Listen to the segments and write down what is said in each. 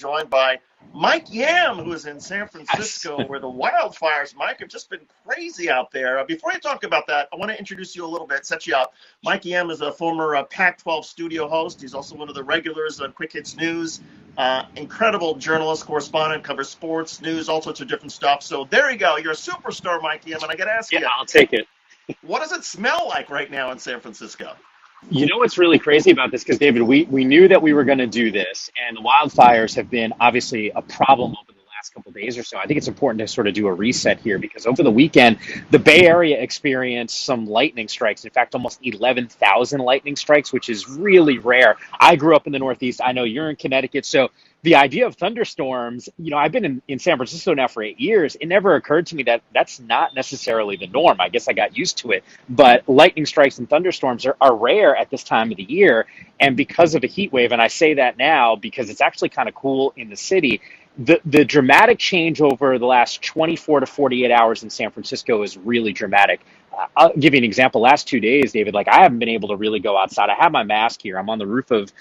joined by Mike Yam, who is in San Yes. Francisco, where the wildfires, Mike, have just been crazy out there. Before I talk about that, I want to introduce you a little bit, set you up. Mike Yam is a former Pac-12 studio host. He's also one of the regulars on Quick Hits News. Incredible journalist, correspondent, covers sports, news, all sorts of different stuff. So there you go. You're a superstar, Mike Yam. And I got to ask Yeah, you, I'll take it. what does it smell like right now in San Francisco? You know what's really crazy about this? Because, David, we knew that we were going to do this, and the wildfires have been obviously a problem over the last couple of days or so. I think it's important to sort of do a reset here because over the weekend, the Bay Area experienced some lightning strikes. In fact, almost 11,000 lightning strikes, which is really rare. I grew up in the Northeast. I know you're in Connecticut. So the idea of thunderstorms, I've been in San Francisco now for 8 years. It never occurred to me that that's not necessarily the norm. I guess I got used to it. But lightning strikes and thunderstorms are rare at this time of the year. And because of a heat wave, and I say that now because it's actually kind of cool in the city, the dramatic change over the last 24 to 48 hours in San Francisco is really dramatic. I'll give you an example. Last 2 days, David, like I haven't been able to really go outside. I have my mask here. I'm on the roof of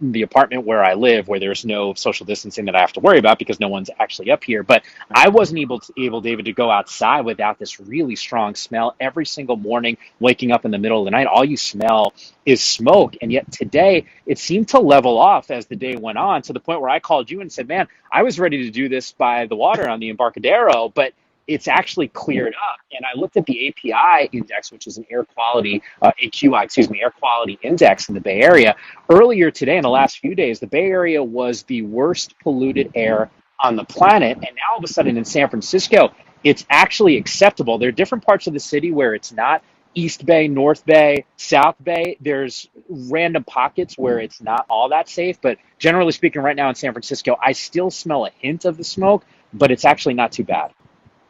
the apartment where I live, where there's no social distancing that I have to worry about because no one's actually up here. But I wasn't able, David, to go outside without this really strong smell. Every single morning, waking up in the middle of the night, all you smell is smoke. And yet today, it seemed to level off as the day went on to the point where I called you and said, man, I was ready to do this by the water on the Embarcadero, but it's actually cleared up. And I looked at the API index, which is an air quality, AQI, excuse me, air quality index in the Bay Area. Earlier today, in the last few days, the Bay Area was the worst polluted air on the planet. And now all of a sudden in San Francisco, it's actually acceptable. There are different parts of the city where it's not. East Bay, North Bay, South Bay, there's random pockets where it's not all that safe. But generally speaking, right now in San Francisco, I still smell a hint of the smoke, but it's actually not too bad.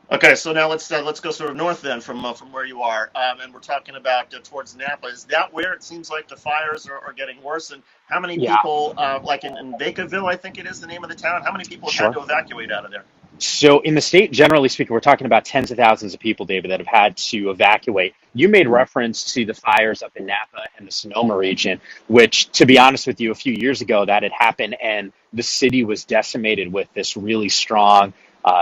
Okay, so now let's go sort of north then from where you are, and we're talking about towards Napa. Is that where it seems like the fires are getting worse? And how many Yeah, people, like in Vacaville, I think it is the name of the town, how many people have had sure. to evacuate out of there? So in the state, generally speaking, we're talking about tens of thousands of people, David, that have had to evacuate. You made reference to the fires up in Napa and the Sonoma region, which, to be honest with you, a few years ago that had happened, and the city was decimated with this really strong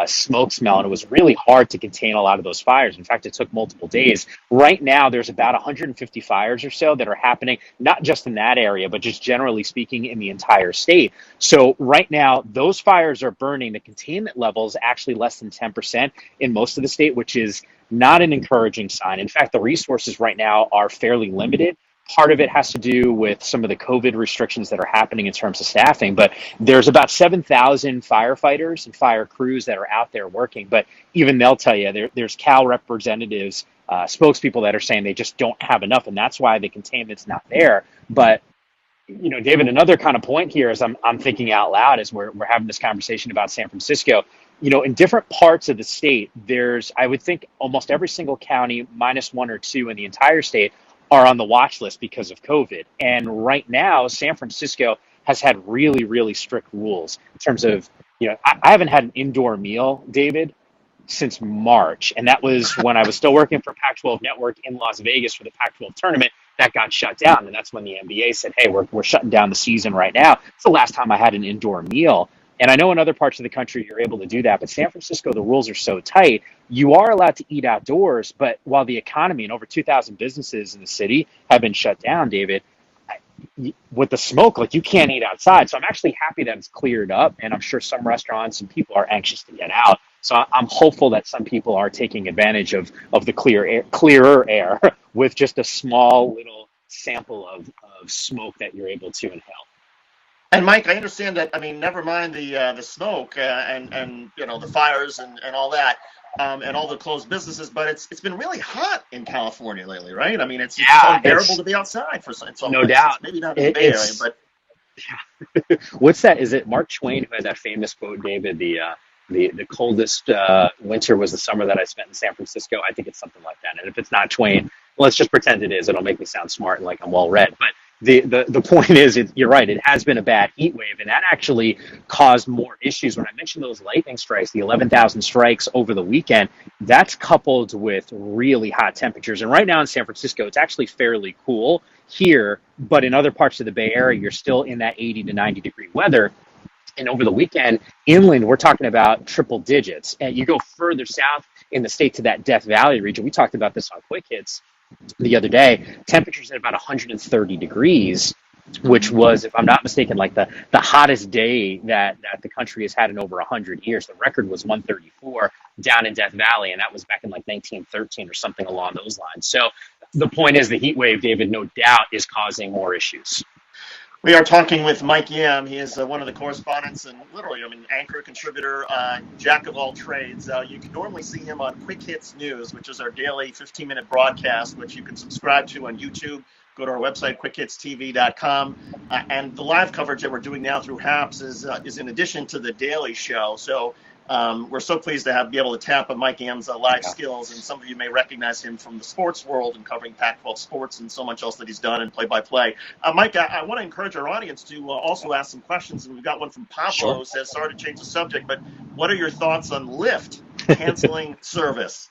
smoke smell, and it was really hard to contain a lot of those fires. In fact, it took multiple days. Right now, there's about 150 fires or so that are happening, not just in that area, but just generally speaking in the entire state. So right now, those fires are burning. The containment level is actually less than 10% in most of the state, which is not an encouraging sign. In fact, the resources right now are fairly limited. Part of it has to do with some of the COVID restrictions that are happening in terms of staffing, but there's about 7,000 firefighters and fire crews that are out there working. But even they'll tell you there's Cal representatives, spokespeople that are saying they just don't have enough, and that's why the containment's not there. But David, another kind of point here is I'm thinking out loud as we're having this conversation about San Francisco. In different parts of the state, there's, I would think, almost every single county, minus one or two in the entire state, are on the watch list because of COVID. And right now, San Francisco has had really, really strict rules in terms of, I haven't had an indoor meal, David, since March. And that was when I was still working for Pac-12 Network in Las Vegas for the Pac-12 tournament that got shut down. And that's when the NBA said, hey, we're shutting down the season right now. It's the last time I had an indoor meal. And I know in other parts of the country you're able to do that, but San Francisco, the rules are so tight. You are allowed to eat outdoors, but while the economy and over 2,000 businesses in the city have been shut down, David, with the smoke, like you can't eat outside. So I'm actually happy that it's cleared up, and I'm sure some restaurants and people are anxious to get out. So I'm hopeful that some people are taking advantage of the clearer air with just a small little sample of smoke that you're able to inhale. And Mike, I understand that. I mean, never mind the smoke and the fires and all that, and all the closed businesses, but it's been really hot in California lately, right? I mean, it's Yeah, unbearable to be outside in some no places. doubt. Maybe not in the It, Bay Area, it's but What's that? Is it Mark Twain who had that famous quote, David? The coldest winter was the summer that I spent in San Francisco. I think it's something like that. And if it's not Twain, let's just pretend it is. It'll make me sound smart and like I'm well read. But the point is, you're right. It has been a bad heat wave, and that actually caused more issues. When I mentioned those lightning strikes, the 11,000 strikes over the weekend, that's coupled with really hot temperatures. And right now in San Francisco, it's actually fairly cool here, but in other parts of the Bay Area, you're still in that 80 to 90 degree weather. And over the weekend, inland, we're talking about triple digits. And you go further south in the state to that Death Valley region. We talked about this on Quick Hits the other day. Temperatures at about 130 degrees, which was, if I'm not mistaken, like the hottest day that the country has had in over 100 years. The record was 134 down in Death Valley, and that was back in like 1913 or something along those lines. So the point is the heat wave, David, no doubt is causing more issues. We are talking with Mike Yam. He is one of the correspondents and literally, anchor, contributor, jack of all trades. You can normally see him on Quick Hits News, which is our daily 15-minute broadcast, which you can subscribe to on YouTube. Go to our website, quickhitstv.com. And the live coverage that we're doing now through HAPS is in addition to the daily show. So we're so pleased to be able to tap on Mike Yam's live skills, and some of you may recognize him from the sports world and covering Pac-12 sports and so much else that he's done and play-by-play. Mike, I want to encourage our audience to also ask some questions, and we've got one from Pablo who says, sorry to change the subject, but what are your thoughts on Lyft canceling service?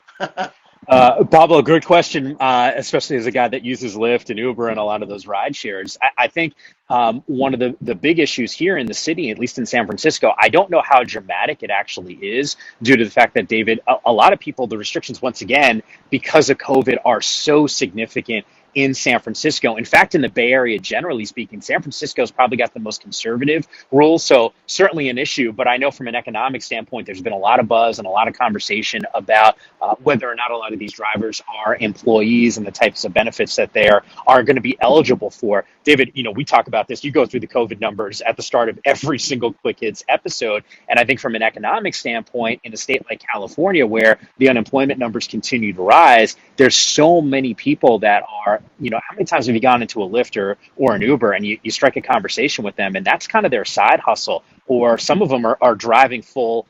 Pablo, good question, especially as a guy that uses Lyft and Uber and a lot of those ride shares. I think one of the big issues here in the city, at least in San Francisco, I don't know how dramatic it actually is due to the fact that, David, a lot of people, the restrictions, once again, because of COVID, are so significant in San Francisco. In fact, in the Bay Area, generally speaking, San Francisco's probably got the most conservative rules, so certainly an issue. But I know from an economic standpoint, there's been a lot of buzz and a lot of conversation about whether or not a lot of these drivers are employees and the types of benefits that they are going to be eligible for. David, we talk about this. You go through the COVID numbers at the start of every single Quick Hits episode. And I think from an economic standpoint, in a state like California, where the unemployment numbers continue to rise, there's so many people that are, how many times have you gone into a Lyft or an Uber and you strike a conversation with them, and that's kind of their side hustle, or some of them are driving for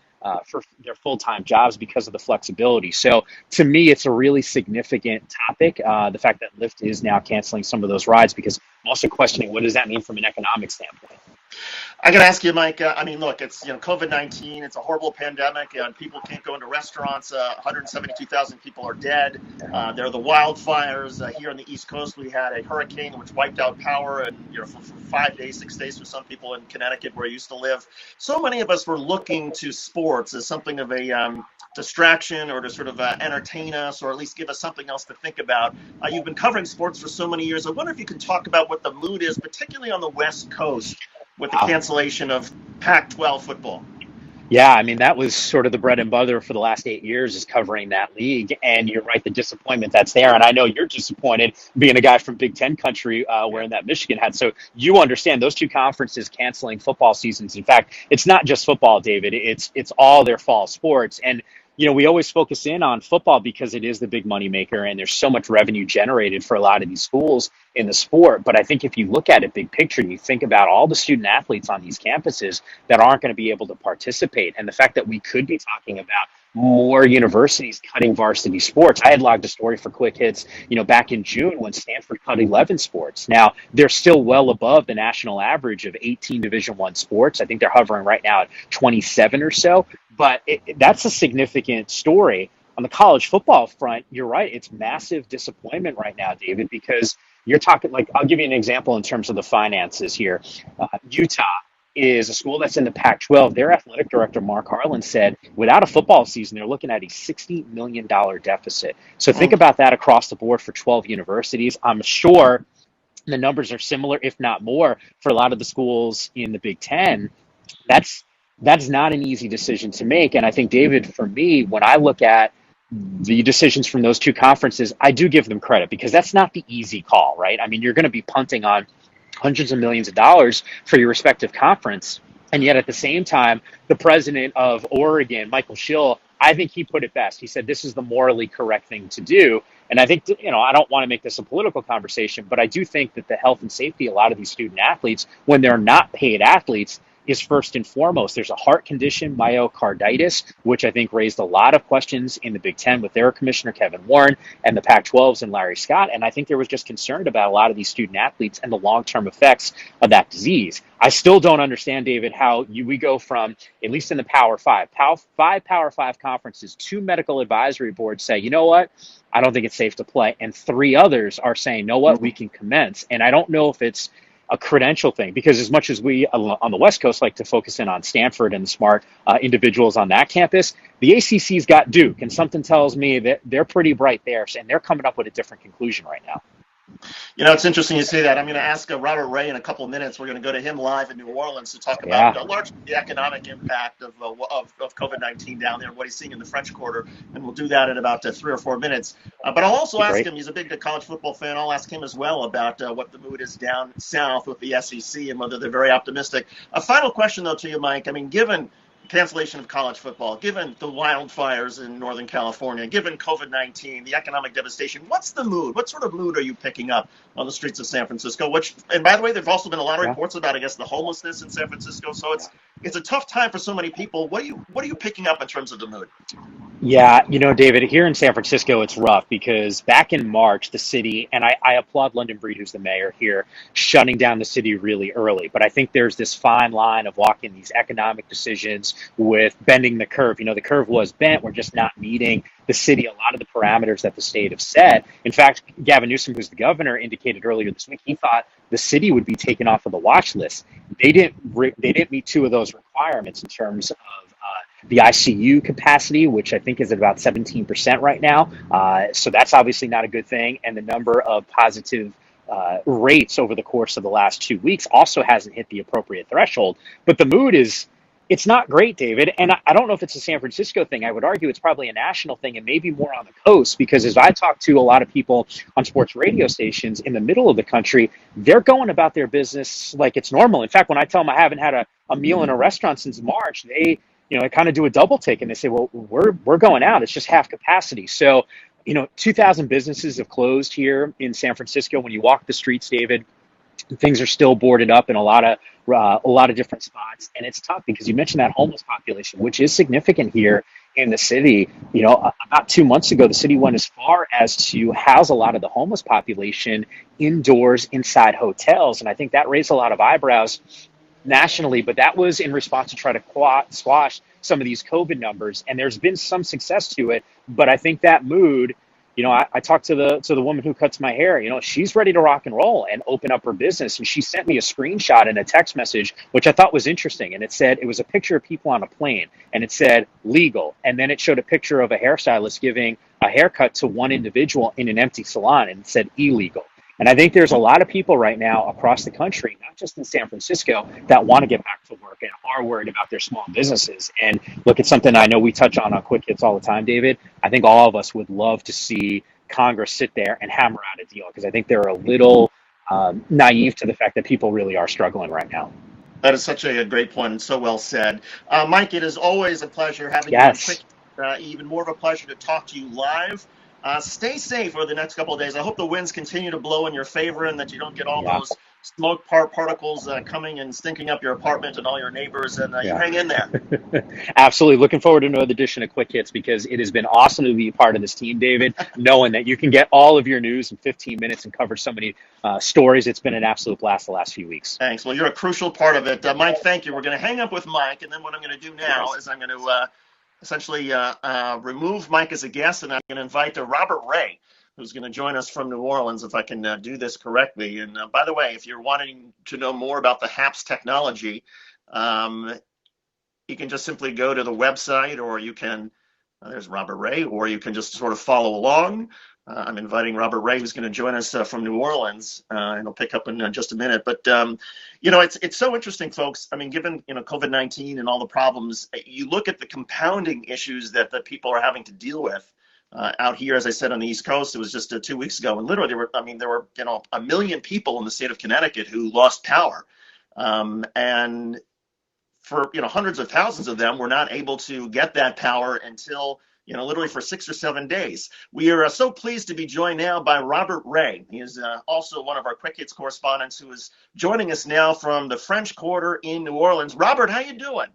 their full-time jobs because of the flexibility. So to me, it's a really significant topic, the fact that Lyft is now canceling some of those rides, because I'm also questioning, what does that mean from an economic standpoint? I got to ask you, Mike, look, it's, COVID-19, it's a horrible pandemic, and people can't go into restaurants. 172,000 people are dead. There are the wildfires. Here on the East Coast, we had a hurricane which wiped out power and, for 5 days, 6 days for some people in Connecticut where I used to live. So many of us were looking to sports as something of a distraction, or to sort of entertain us, or at least give us something else to think about. You've been covering sports for so many years. I wonder if you can talk about what the mood is, particularly on the West Coast, with the cancellation of Pac-12 football. Yeah, that was sort of the bread and butter for the last 8 years, is covering that league. And you're right, the disappointment that's there. And I know you're disappointed being a guy from Big Ten country wearing that Michigan hat. So you understand those two conferences canceling football seasons. In fact, it's not just football, David. It's all their fall sports. And we always focus in on football because it is the big money maker, and there's so much revenue generated for a lot of these schools in the sport. But I think if you look at it big picture, and you think about all the student athletes on these campuses that aren't going to be able to participate, and the fact that we could be talking about more universities cutting varsity sports. I had logged a story for Quick Hits, back in June, when Stanford cut 11 sports. Now, they're still well above the national average of 18 Division I sports. I think they're hovering right now at 27 or so. But that's a significant story. On the college football front, you're right. It's massive disappointment right now, David, because you're talking, like, I'll give you an example in terms of the finances here. Utah is a school that's in the Pac-12. Their athletic director, Mark Harlan, said without a football season, they're looking at a $60 million deficit. So think about that across the board for 12 universities. I'm sure the numbers are similar, if not more, for a lot of the schools in the Big Ten. That's not an easy decision to make. And I think, David, for me, when I look at the decisions from those two conferences, I do give them credit, because that's not the easy call, right? You're going to be punting on hundreds of millions of dollars for your respective conference. And yet at the same time, the president of Oregon, Michael Schill, I think he put it best. He said, this is the morally correct thing to do. And I think, I don't want to make this a political conversation, but I do think that the health and safety of a lot of these student athletes, when they're not paid athletes, is first and foremost. There's a heart condition, myocarditis, which I think raised a lot of questions in the Big Ten with their commissioner, Kevin Warren, and the Pac-12's and Larry Scott. And I think there was just concern about a lot of these student athletes and the long-term effects of that disease. I still don't understand, David, how we go from, at least in the Power Five Power Five conferences, 2 medical advisory boards say, you know what, I don't think it's safe to play. And 3 others are saying, know what, we can commence. And I don't know if it's a credential thing, because as much as we on the West Coast like to focus in on Stanford and the smart individuals on that campus, the ACC's got Duke, and something tells me that they're pretty bright there, and they're coming up with a different conclusion right now. It's interesting you say that. I'm going to ask Robert Ray in a couple of minutes. We're going to go to him live in New Orleans to talk about largely the economic impact of COVID-19 down there, what he's seeing in the French Quarter, and we'll do that in about 3 or 4 minutes. But I'll also ask him, he's a big college football fan, I'll ask him as well about what the mood is down south with the SEC and whether they're very optimistic. A final question, though, to you, Mike. I mean, given cancellation of college football, given the wildfires in Northern California, given COVID-19, the economic devastation, what's the mood? What sort of mood are you picking up on the streets of San Francisco? And by the way, there've also been a lot of reports about, I guess, the homelessness in San Francisco. So it's a tough time for so many people. What are you picking up in terms of the mood? Yeah, David, here in San Francisco, it's rough because back in March, the city, and I applaud London Breed, who's the mayor here, shutting down the city really early. But I think there's this fine line of walking these economic decisions with bending the curve. The curve was bent. We're just not meeting the city, a lot of the parameters that the state have set. In fact, Gavin Newsom, who's the governor, indicated earlier this week he thought the city would be taken off of the watch list. They didn't meet two of those requirements in terms of the ICU capacity, which I think is at about 17% right now. So that's obviously not a good thing. And the number of positive rates over the course of the last 2 weeks also hasn't hit the appropriate threshold. But the mood it's not great, David. And I don't know if it's a San Francisco thing. I would argue it's probably a national thing and maybe more on the coast, because as I talk to a lot of people on sports radio stations in the middle of the country, they're going about their business like it's normal. In fact, when I tell them I haven't had a meal in a restaurant since March, they I kind of do a double take and they say, well, we're going out. It's just half capacity. So, 2,000 businesses have closed here in San Francisco. When you walk the streets, David, things are still boarded up in a lot of different spots. And it's tough because you mentioned that homeless population, which is significant here in the city. About 2 months ago, the city went as far as to house a lot of the homeless population indoors inside hotels. And I think that raised a lot of eyebrows nationally, but that was in response to try to squash some of these COVID numbers. And there's been some success to it, but I think that mood, I talked to the woman who cuts my hair, she's ready to rock and roll and open up her business. And she sent me a screenshot and a text message, which I thought was interesting. And it was a picture of people on a plane and it said legal. And then it showed a picture of a hairstylist giving a haircut to one individual in an empty salon and it said illegal. And I think there's a lot of people right now across the country, not just in San Francisco, that want to get back to work and are worried about their small businesses. And look, it's something I know we touch on Quick Hits all the time, David. I think all of us would love to see Congress sit there and hammer out a deal, because I think they're a little naive to the fact that people really are struggling right now. That is such a great point and so well said. Mike, it is always a pleasure having you on Quick. Even more of a pleasure to talk to you live. Stay safe for the next couple of days. I hope the winds continue to blow in your favor and that you don't get all those smoke particles coming and stinking up your apartment and all your neighbors, and you hang in there. Absolutely. Looking forward to another edition of Quick Hits, because it has been awesome to be a part of this team, David, knowing that you can get all of your news in 15 minutes and cover so many stories. It's been an absolute blast the last few weeks. Thanks. Well, you're a crucial part of it. Mike, thank you. We're going to hang up with Mike, and then what I'm going to do now is I'm going to essentially remove Mike as a guest, and I'm going to invite Robert Ray, who's going to join us from New Orleans, if I can do this correctly. And by the way, if you're wanting to know more about the HAPS technology, you can just simply go to the website, or you can, there's Robert Ray, or you can just sort of follow along. I'm inviting Robert Ray, who's going to join us from New Orleans, and he'll pick up in just a minute. But, it's so interesting, folks. I mean, given, COVID-19 and all the problems, you look at the compounding issues that the people are having to deal with out here. As I said, on the East Coast, it was just 2 weeks ago. And literally, there were 1 million people in the state of Connecticut who lost power. And for, hundreds of thousands of them were not able to get that power until literally for 6 or 7 days. We are so pleased to be joined now by Robert Ray. He is also one of our Quick Hits correspondents who is joining us now from the French Quarter in New Orleans. Robert, how you doing?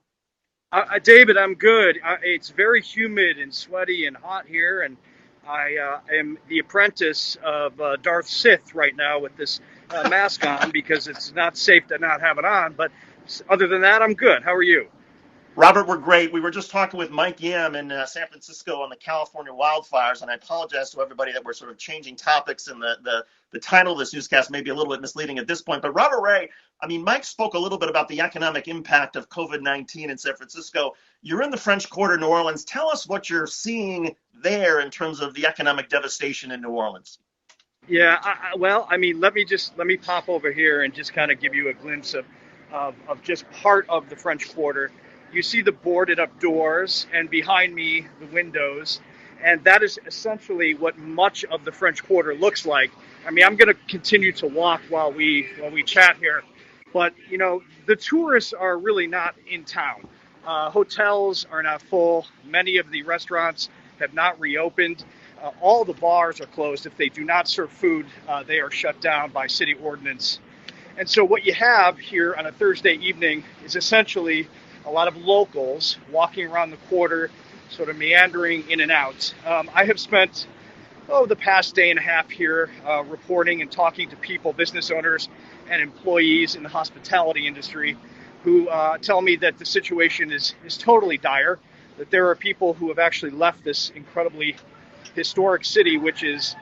David, I'm good. It's very humid and sweaty and hot here, and I am the apprentice of Darth Sith right now with this mask on, because it's not safe to not have it on. But other than that, I'm good. How are you? Robert, we're great. We were just talking with Mike Yam in San Francisco on the California wildfires, and I apologize to everybody that we're sort of changing topics, and the title of this newscast may be a little bit misleading at this point. But Robert Ray, I mean, Mike spoke a little bit about the economic impact of COVID-19 in San Francisco. You're in the French Quarter, New Orleans. Tell us what you're seeing there in terms of the economic devastation in New Orleans. Yeah, well, I mean, let me pop over here and just kind of give you a glimpse of just part of the French Quarter. You see the boarded up doors, and behind me, the windows, and that is essentially what much of the French Quarter looks like. I mean, I'm going to continue to walk while we chat here, but you know, the tourists are really not in town. Hotels are not full. Many of the restaurants have not reopened. All the bars are closed. If they do not serve food, they are shut down by city ordinance. And so what you have here on a Thursday evening is essentially a lot of locals walking around the quarter, sort of meandering in and out. I have spent the past day and a half here reporting and talking to people, business owners and employees in the hospitality industry who tell me that the situation is totally dire, that there are people who have actually left this incredibly historic city, which is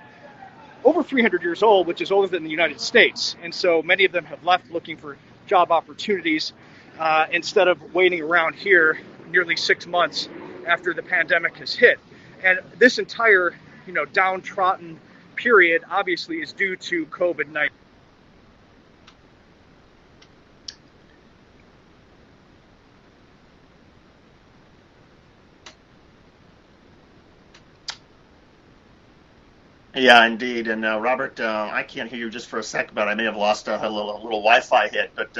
over 300 years old, which is older than the United States. And so many of them have left looking for job opportunities instead of waiting around here nearly 6 months after the pandemic has hit. And this entire, downtrodden period obviously is due to COVID-19. Yeah, indeed. And Robert, I can't hear you just for a sec, but I may have lost a little Wi-Fi hit. But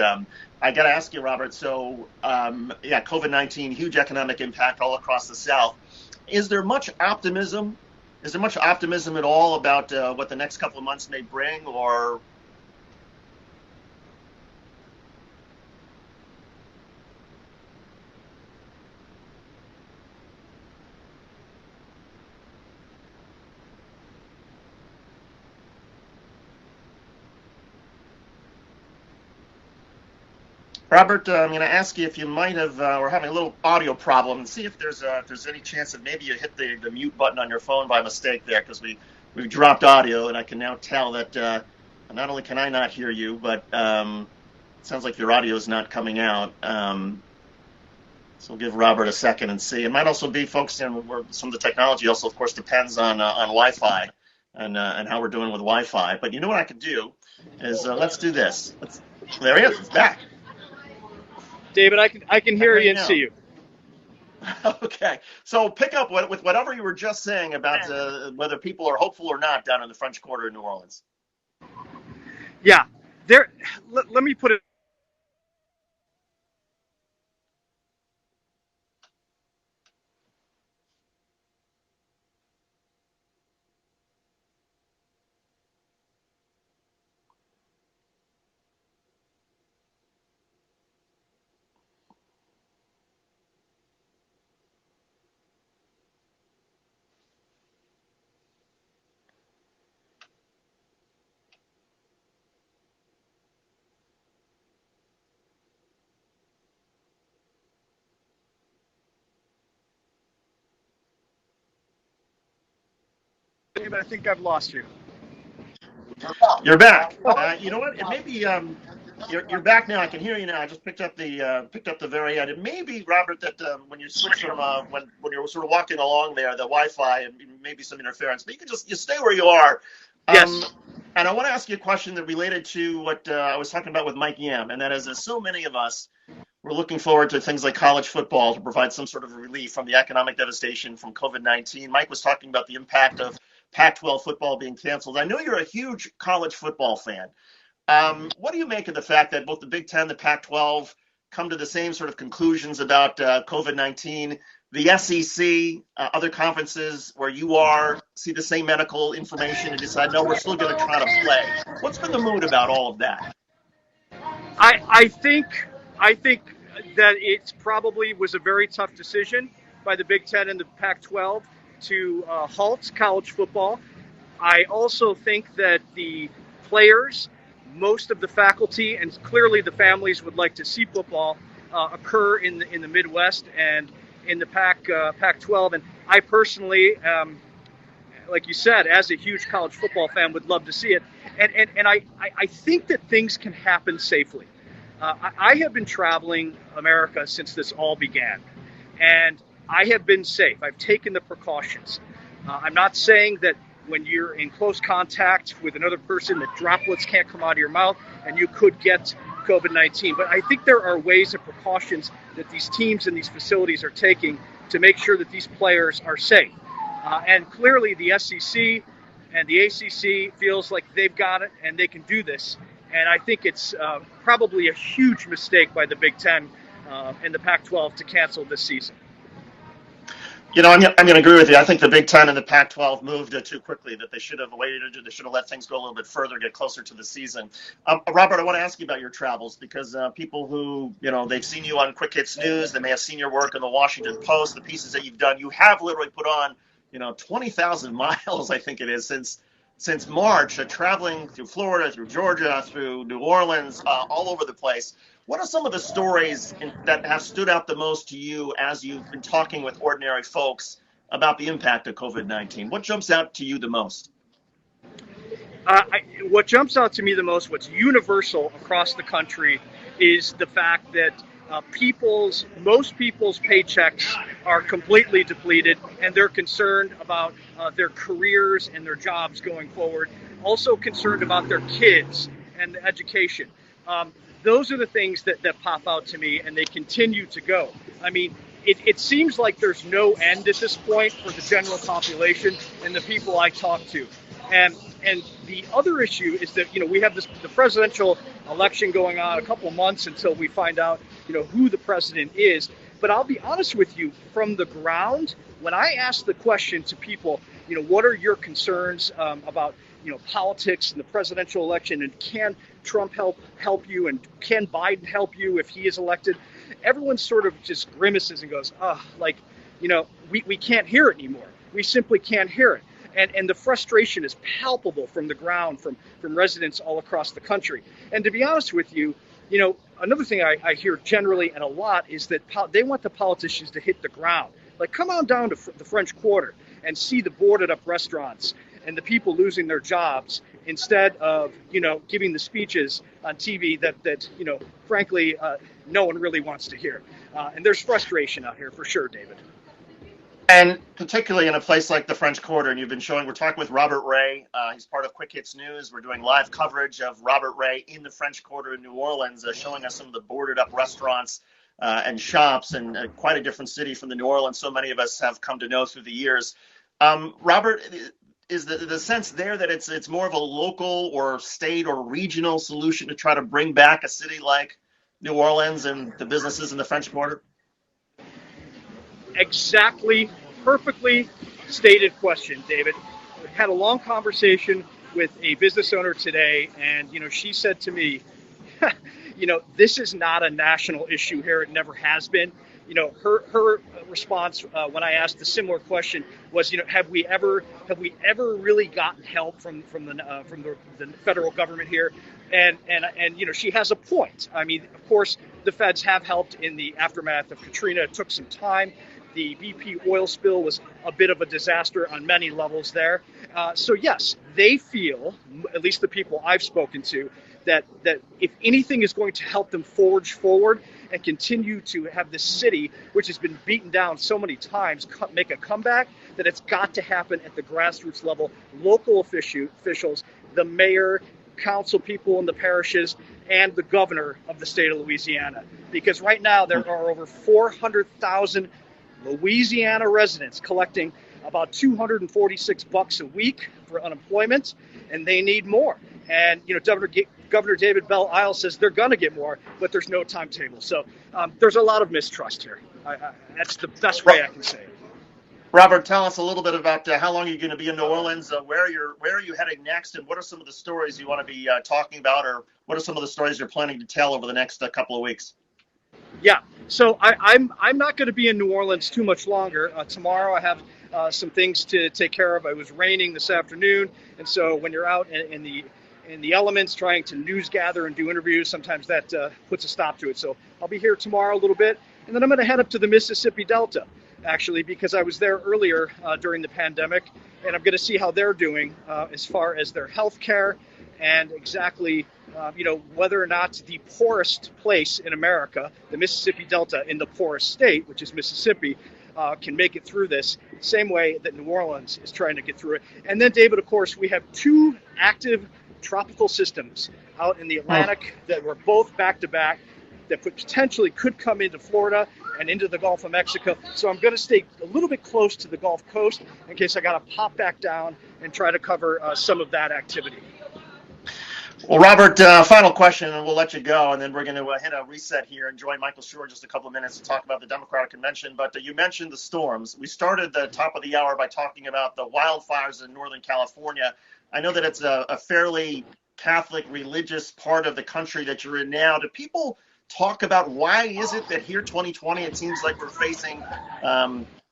I got to ask you, Robert. So, yeah, COVID-19, huge economic impact all across the South. Is there much optimism? Is there much optimism at all about what the next couple of months may bring, or? Robert, I'm going to ask you if you might have, we're having a little audio problem, and see if there's any chance that maybe you hit the mute button on your phone by mistake there, because we've dropped audio, and I can now tell that not only can I not hear you, but it sounds like your audio is not coming out. So we'll give Robert a second and see. It might also be focusing on where some of the technology also, of course, depends on Wi-Fi and how we're doing with Wi-Fi. But you know what I could do is let's do this. There he is. It's back. David, I can hear you and see you. Okay, so pick up with whatever you were just saying about whether people are hopeful or not down in the French Quarter in New Orleans. Yeah, let me put it. David, I think I've lost you. You're back. You know what? It may be you're back now. I can hear you now. I just picked up the very end. It may be, Robert, that when you switch from when you're sort of walking along there, the Wi-Fi and maybe some interference. But you stay where you are. Yes. And I want to ask you a question that related to what I was talking about with Mike Yam, and that is, as so many of us, we're looking forward to things like college football to provide some sort of relief from the economic devastation from COVID-19. Mike was talking about the impact of Pac-12 football being canceled. I know you're a huge college football fan. What do you make of the fact that both the Big Ten, the Pac-12 come to the same sort of conclusions about COVID-19? The SEC, other conferences where you are, see the same medical information and decide, no, we're still going to try to play. What's been the mood about all of that? I think that it probably was a very tough decision by the Big Ten and the Pac-12 to halt college football. I also think that the players, most of the faculty, and clearly the families would like to see football. occur in the Midwest and in the Pac-12. And I personally, like you said, as a huge college football fan, would love to see it. And I think that things can happen safely. I have been traveling America since this all began, and I have been safe. I've taken the precautions. I'm not saying that when you're in close contact with another person that droplets can't come out of your mouth and you could get COVID-19. But I think there are ways and precautions that these teams and these facilities are taking to make sure that these players are safe. And clearly the SEC and the ACC feels like they've got it and they can do this. And I think it's probably a huge mistake by the Big Ten and the Pac-12 to cancel this season. You know, I'm going to agree with you. I think the Big Ten and the Pac-12 moved too quickly, that they should have waited. They should have let things go a little bit further, get closer to the season. Robert, I want to ask you about your travels, because people who, they've seen you on Quick Hits News, they may have seen your work in the Washington Post, the pieces that you've done. You have literally put on, 20,000 miles, I think it is, since March, traveling through Florida, through Georgia, through New Orleans, all over the place. What are some of the stories that have stood out the most to you as you've been talking with ordinary folks about the impact of COVID-19? What jumps out to you the most? What jumps out to me the most, what's universal across the country, is the fact that most people's paychecks are completely depleted, and they're concerned about their careers and their jobs going forward. Also concerned about their kids and education. Those are the things that pop out to me, and they continue to go. I mean, it seems like there's no end at this point for the general population and the people I talk to. And the other issue is that, we have the presidential election going on a couple of months until we find out, who the president is. But I'll be honest with you, from the ground, when I ask the question to people, what are your concerns about, politics and the presidential election, and can Trump help you, and can Biden help you if he is elected? Everyone sort of just grimaces and goes, we can't hear it anymore. We simply can't hear it. And the frustration is palpable from the ground, from residents all across the country. And to be honest with you, another thing I hear generally and a lot is that they want the politicians to hit the ground. Like, come on down to the French Quarter and see the boarded up restaurants and the people losing their jobs, instead of, giving the speeches on TV that frankly, no one really wants to hear. And there's frustration out here for sure, David. And particularly in a place like the French Quarter, and we're talking with Robert Ray. He's part of Quick Hits News. We're doing live coverage of Robert Ray in the French Quarter in New Orleans, showing us some of the boarded up restaurants and shops, and quite a different city from the New Orleans so many of us have come to know through the years. Robert, is the sense there that it's more of a local or state or regional solution to try to bring back a city like New Orleans and the businesses in the French Quarter? Exactly, perfectly stated question, David. I had a long conversation with a business owner today, and she said to me, this is not a national issue here. It never has been. Her response when I asked a similar question was, have we ever really gotten help from the federal government here? And she has a point. I mean, of course, the feds have helped in the aftermath of Katrina. It took some time. The BP oil spill was a bit of a disaster on many levels there. So yes, they feel, at least the people I've spoken to, that if anything is going to help them forge forward and continue to have this city, which has been beaten down so many times, make a comeback, that it's got to happen at the grassroots level. Local officials, the mayor, council people in the parishes, and the governor of the state of Louisiana. Because right now there are over 400,000 Louisiana residents collecting about $246 a week for unemployment, and they need more. And Governor David Bell Isle says they're going to get more, but there's no timetable. So there's a lot of mistrust here. That's the best way I can say it. Robert, tell us a little bit about how long you're going to be in New Orleans, where are you heading next, and what are some of the stories you want to be talking about, or what are some of the stories you're planning to tell over the next couple of weeks? Yeah, so I'm not going to be in New Orleans too much longer. Tomorrow I have some things to take care of. It was raining this afternoon, and so when you're out in in the elements, trying to news gather and do interviews. Sometimes that puts a stop to it. So I'll be here tomorrow a little bit, and then I'm going to head up to the Mississippi Delta, actually, because I was there earlier during the pandemic, and I'm going to see how they're doing as far as their health care and exactly whether or not the poorest place in America, the Mississippi Delta in the poorest state, which is Mississippi, can make it through this same way that New Orleans is trying to get through it. And then, David, of course, we have 2 active tropical systems out in the Atlantic that were both back to back that potentially could come into Florida and into the Gulf of Mexico. So I'm going to stay a little bit close to the Gulf Coast in case I got to pop back down and try to cover some of that activity. Well, Robert, final question, and we'll let you go, and then we're going to hit a reset here and join Michael Schur in just a couple of minutes to talk about the Democratic Convention. But you mentioned the storms. We started the top of the hour by talking about the wildfires in Northern California. I know that it's a fairly Catholic religious part of the country that you're in now. Do people talk about why is it that here 2020 it seems like we're facing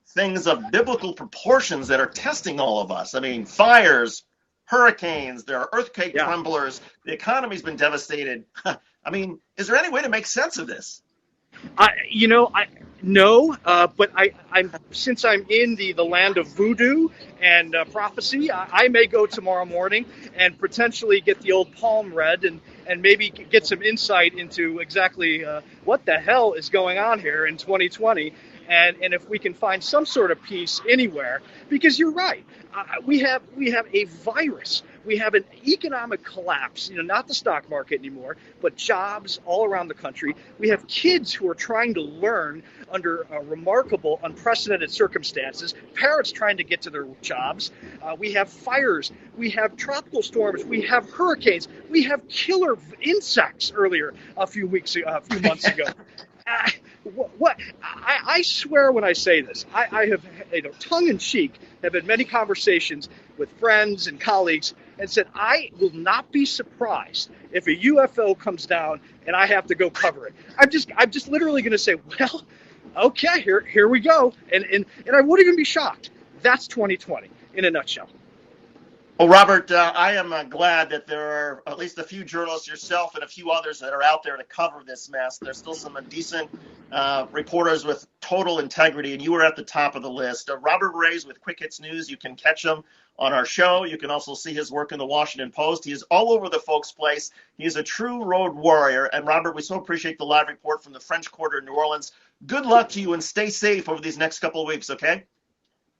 things of biblical proportions that are testing all of us? I mean, fires, hurricanes, there are earthquake tremblers, the economy's been devastated. I mean, is there any way to make sense of this? No, but I'm since I'm in the land of voodoo and prophecy, I may go tomorrow morning and potentially get the old palm read and maybe get some insight into exactly what the hell is going on here in 2020. And if we can find some sort of peace anywhere, because you're right, we have a virus, we have an economic collapse, not the stock market anymore, but jobs all around the country. We have kids who are trying to learn under remarkable, unprecedented circumstances, parents trying to get to their jobs. We have fires, we have tropical storms, we have hurricanes, we have killer insects earlier a few months ago. I swear when I say this, I have, tongue in cheek, have had many conversations with friends and colleagues and said, I will not be surprised if a UFO comes down and I have to go cover it. I'm just literally going to say, well, okay, here we go. And I won't even be shocked. That's 2020 in a nutshell. Well, Robert, I am glad that there are at least a few journalists, yourself and a few others, that are out there to cover this mess. There's still some decent reporters with total integrity, and you are at the top of the list. Robert Ray's with Quick Hits News. You can catch him on our show. You can also see his work in the Washington Post. He is all over the folks' place. He is a true road warrior. And, Robert, we so appreciate the live report from the French Quarter in New Orleans. Good luck to you, and stay safe over these next couple of weeks, okay?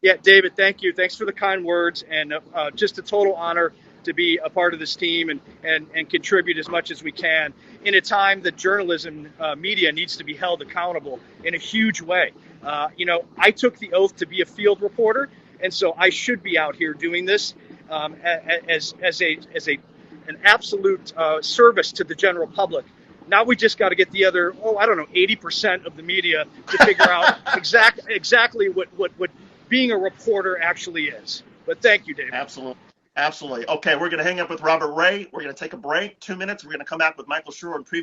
Yeah, David, thank you. Thanks for the kind words, and just a total honor to be a part of this team and contribute as much as we can in a time that journalism, media needs to be held accountable in a huge way. I took the oath to be a field reporter, and so I should be out here doing this as an absolute service to the general public. Now we just got to get the other, 80% of the media to figure out exactly what being a reporter actually is. But thank you, David. Absolutely. Okay, we're going to hang up with Robert Ray. We're going to take a break, 2 minutes. We're going to come back with Michael Schur and preview